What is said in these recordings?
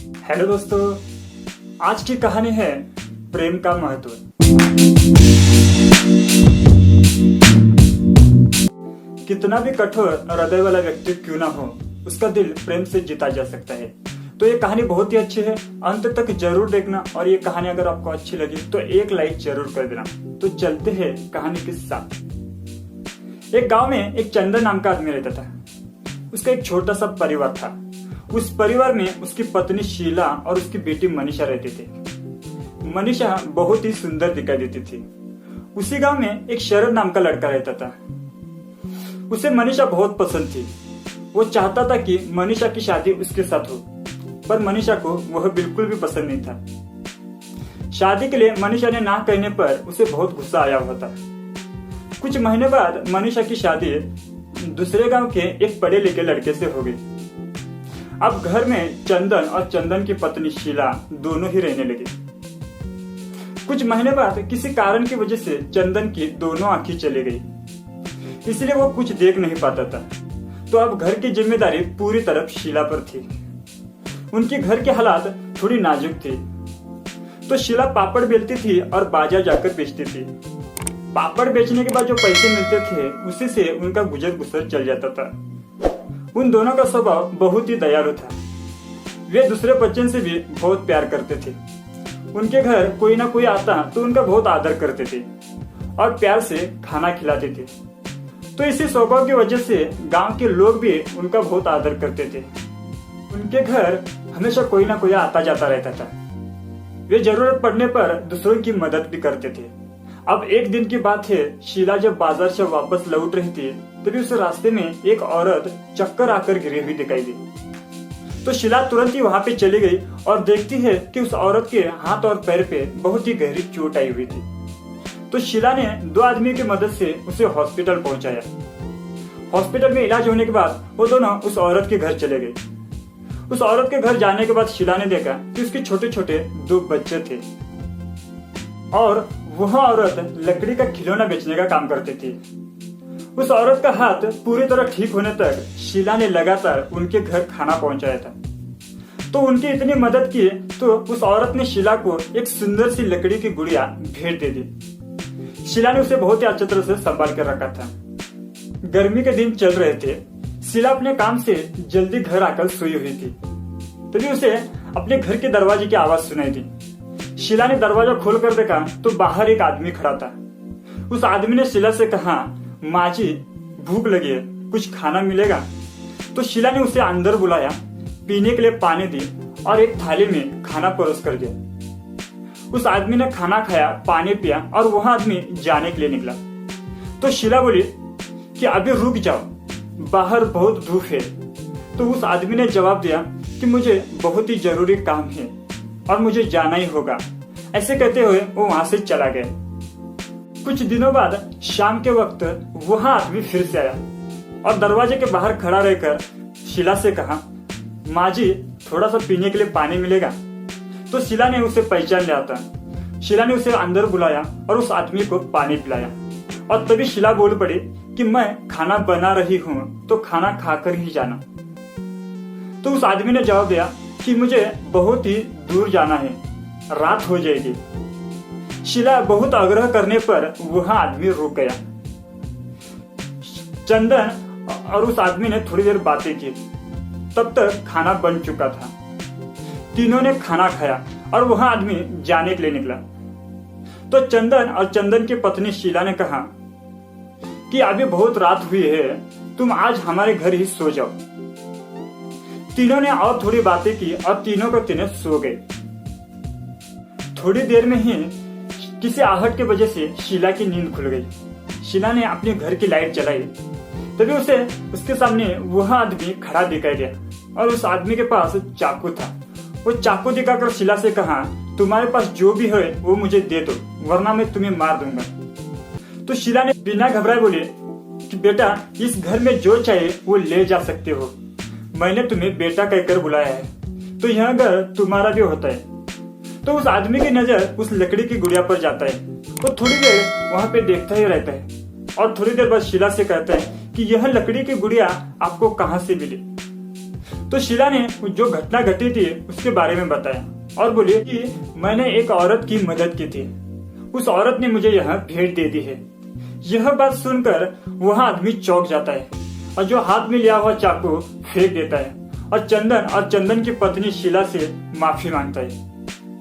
Hello दोस्तों, आज की कहानी है प्रेम का महत्व। कितना भी कठोर हृदय वाला व्यक्ति क्यों ना हो, उसका दिल प्रेम से जीता जा सकता है। तो ये कहानी बहुत ही अच्छी है, अंत तक जरूर देखना। और ये कहानी अगर आपको अच्छी लगी तो एक लाइक जरूर कर देना। तो चलते हैं कहानी के साथ। एक गांव में एक चंदन नाम का आदमी रहता था। उसका एक छोटा सा परिवार था। उस परिवार में उसकी पत्नी शीला और उसकी बेटी मनीषा रहती थी। मनीषा बहुत ही सुंदर दिखाई देती थी। उसी गांव में एक शरद नाम का लड़का रहता था। उसे मनीषा बहुत पसंद थी। वो चाहता था कि मनीषा की शादी उसके साथ हो, पर मनीषा को वह बिल्कुल भी पसंद नहीं था। शादी के लिए मनीषा ने ना कहने पर उसे बहुत गुस्सा आया हुआ था। कुछ महीने बाद मनीषा की शादी दूसरे गांव के एक पढ़े लिखे लड़के से हो गई। अब घर में चंदन और चंदन की पत्नी शीला दोनों ही रहने लगे। कुछ महीने बाद किसी कारण की वजह से चंदन की दोनों आंखें चली गई, इसलिए वो कुछ देख नहीं पाता था। तो अब घर की जिम्मेदारी पूरी तरफ शीला पर थी। उनके घर के हालात थोड़ी नाजुक थी। तो शीला पापड़ बेलती थी और बाजार जाकर बेचती थी। पापड़ बेचने के बाद जो पैसे मिलते थे उसी से उनका गुजर बसर चल जाता था। उन दोनों का स्वभाव बहुत ही दयालु था। वे दूसरे बच्चों से भी बहुत प्यार करते थे। उनके घर कोई ना कोई आता तो उनका बहुत आदर करते थे और प्यार से खाना खिलाते थे। तो इसी स्वभाव की वजह से गांव के लोग भी उनका बहुत आदर करते थे। उनके घर हमेशा कोई ना कोई आता जाता रहता था। वे जरूरत पड़ने पर दूसरों की मदद भी करते थे। अब एक दिन की बात है, शीला जब बाजार से वापस लौट रही थी तभी उसे रास्ते में एक औरत चक्कर आकर गिरी हुई दिखाई दी। तो शीला तुरंत ही वहां पे चली गई और देखती है कि उस औरत के हाथ और पैर पे बहुत ही गहरी चोट आई हुई थी। तो शीला ने दो आदमी की मदद से उसे हॉस्पिटल पहुंचाया। हॉस्पिटल में इलाज होने के बाद वो दोनों उस औरत के घर चले गए। उस औरत के घर जाने के बाद शीला ने देखा कि उसके छोटे छोटे दो बच्चे थे और वह औरत लकड़ी का खिलौना बेचने का काम करती थी। उस औरत का हाथ पूरी तरह ठीक होने तक शीला ने लगातार उनके घर खाना पहुंचाया था। तो उनकी इतनी मदद की तो उस औरत ने शीला को एक सुंदर सी लकड़ी की गुड़िया भेंट दे दी। शीला ने उसे बहुत ही अच्छी तरह से संभाल कर रखा था। गर्मी के दिन चल रहे थे। शीला अपने काम से जल्दी घर आकर सोई हुई थी। तभी उसे अपने घर के दरवाजे की आवाज सुनाई दी। शीला ने दरवाजा खोल कर देखा तो बाहर एक आदमी खड़ा था। उस आदमी ने शीला से कहा, माँ जी भूख लगी है, कुछ खाना मिलेगा? तो शीला ने उसे अंदर बुलाया, पीने के लिए पानी दी और एक थाली में खाना परोस कर दिया। उस आदमी ने खाना खाया, पानी पिया और वह आदमी जाने के लिए निकला। तो शीला बोली कि अभी रुक जाओ, बाहर बहुत धूप है। तो उस आदमी ने जवाब दिया कि मुझे बहुत ही जरूरी काम है और मुझे जाना ही होगा। ऐसे कहते हुए वो वहां से चला गया। कुछ दिनों बाद शाम के वक्त वह आदमी फिर से आया और दरवाजे के बाहर खड़ा रहकर शीला से कहा, माँ जी थोड़ा सा पीने के लिए पानी मिलेगा? तो शीला ने उसे पहचान लिया था। शीला ने उसे अंदर बुलाया और उस आदमी को पानी पिलाया। और तभी शीला बोल पड़ी कि मैं खाना बना रही हूँ तो खाना खाकर ही जाना। तो उस आदमी ने जवाब दिया कि मुझे बहुत ही दूर जाना है, रात हो जाएगी। शीला बहुत आग्रह करने पर वह आदमी रुक गया। चंदन और उस आदमी ने थोड़ी देर बातें की। तब तक खाना बन चुका था। तीनों ने खाना खाया और वह आदमी जाने के लिए निकला। तो चंदन और चंदन की पत्नी शीला ने कहा कि अभी बहुत रात हुई है, तुम आज हमारे घर ही सो जाओ। तीनों ने और थोड़ी बातें की और तीनों को तीनों सो गए। थोड़ी देर में ही किसी आहट की वजह से शीला की नींद खुल गई। शीला ने अपने घर की लाइट जलाई। तभी उसे उसके सामने वह आदमी खड़ा दिखाई दिया और उस आदमी के पास चाकू था। वो चाकू दिखाकर शीला से कहा, तुम्हारे पास जो भी है वो मुझे दे दो, वरना मैं तुम्हें मार दूंगा। तो शीला ने बिना घबराए बोली कि बेटा इस घर में जो चाहे वो ले जा सकते हो। मैंने तुम्हें बेटा कहकर बुलाया है तो यह घर तुम्हारा भी होता है। तो उस आदमी की नजर उस लकड़ी की गुड़िया पर जाता है। वो थोड़ी देर वहां पे देखता ही रहता है और थोड़ी देर बाद शीला से कहता है कि यह लकड़ी की गुड़िया आपको कहां से मिली? तो शीला ने जो घटना घटी थी उसके बारे में बताया और बोली कि मैंने एक औरत की मदद की थी, उस औरत ने मुझे यह भेंट दे दी है। यह बात सुनकर वह आदमी चौंक जाता है और जो हाथ में लिया हुआ चाकू फेंक देता है और चंदन की पत्नी शीला से माफी मांगता है।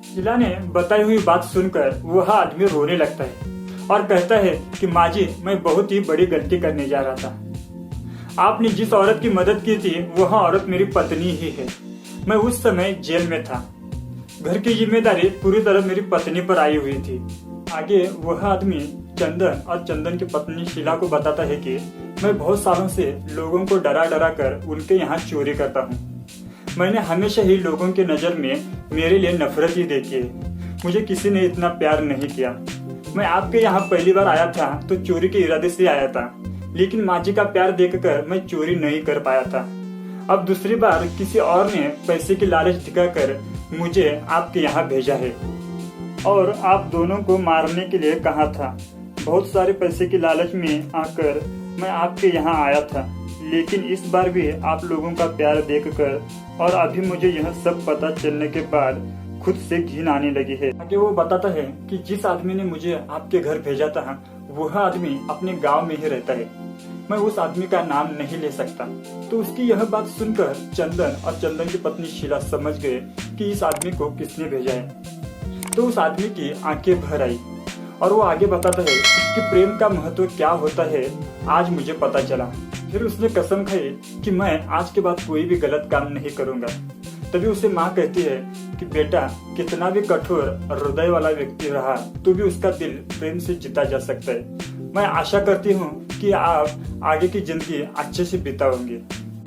शीला ने बताई हुई बात सुनकर वह आदमी रोने लगता है और कहता है कि माँ जी, मैं बहुत ही बड़ी गलती करने जा रहा था। आपने जिस औरत की मदद की थी वह औरत मेरी पत्नी ही है। मैं उस समय जेल में था, घर की जिम्मेदारी पूरी तरह मेरी पत्नी पर आई हुई थी। आगे वह आदमी चंदन की पत्नी शीला को बताता है कि मैं बहुत सालों से लोगों को डरा डरा कर उनके यहाँ चोरी करता हूँ। मैंने हमेशा ही लोगों के नजर में मेरे लिए नफरत ही देखी है। मुझे किसी ने इतना प्यार नहीं किया। मैं आपके यहाँ पहली बार आया था तो चोरी के इरादे से आया था, लेकिन माँ जी का प्यार देखकर मैं चोरी नहीं कर पाया था। अब दूसरी बार किसी और ने पैसे की लालच दिखाकर मुझे आपके यहाँ भेजा है और आप दोनों को मारने के लिए कहा था। बहुत सारे पैसे की लालच में आकर मैं आपके यहाँ आया था, लेकिन इस बार भी आप लोगों का प्यार देखकर और अभी मुझे यह सब पता चलने के बाद खुद से घिन आने लगी है। आगे वो बताता है कि जिस आदमी ने मुझे आपके घर भेजा था वह आदमी अपने गांव में ही रहता है। मैं उस आदमी का नाम नहीं ले सकता। तो उसकी यह बात सुनकर चंदन की पत्नी शीला समझ गए कि इस आदमी को किसने भेजा है। तो उस आदमी की आंखें भर आई और वो आगे बताता है कि प्रेम का महत्व क्या होता है आज मुझे पता चला। फिर उसने कसम खाई कि मैं आज के बाद कोई भी गलत काम नहीं करूंगा। तभी उसे माँ कहती है कि बेटा, कितना भी कठोर हृदय वाला व्यक्ति रहा तो भी उसका दिल प्रेम से जीता जा सकता है। मैं आशा करती हूँ कि आप आगे की जिंदगी अच्छे से बिताओगे।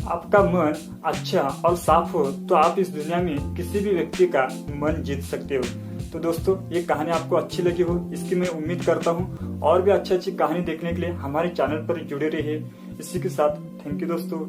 आपका मन अच्छा और साफ हो तो आप इस दुनिया में किसी भी व्यक्ति का मन जीत सकते हो। तो दोस्तों, ये कहानी आपको अच्छी लगी हो इसकी मैं उम्मीद करता हूँ। और भी अच्छी कहानी देखने के लिए हमारे चैनल पर जुड़े रहिए। इसी के साथ थैंक यू दोस्तों।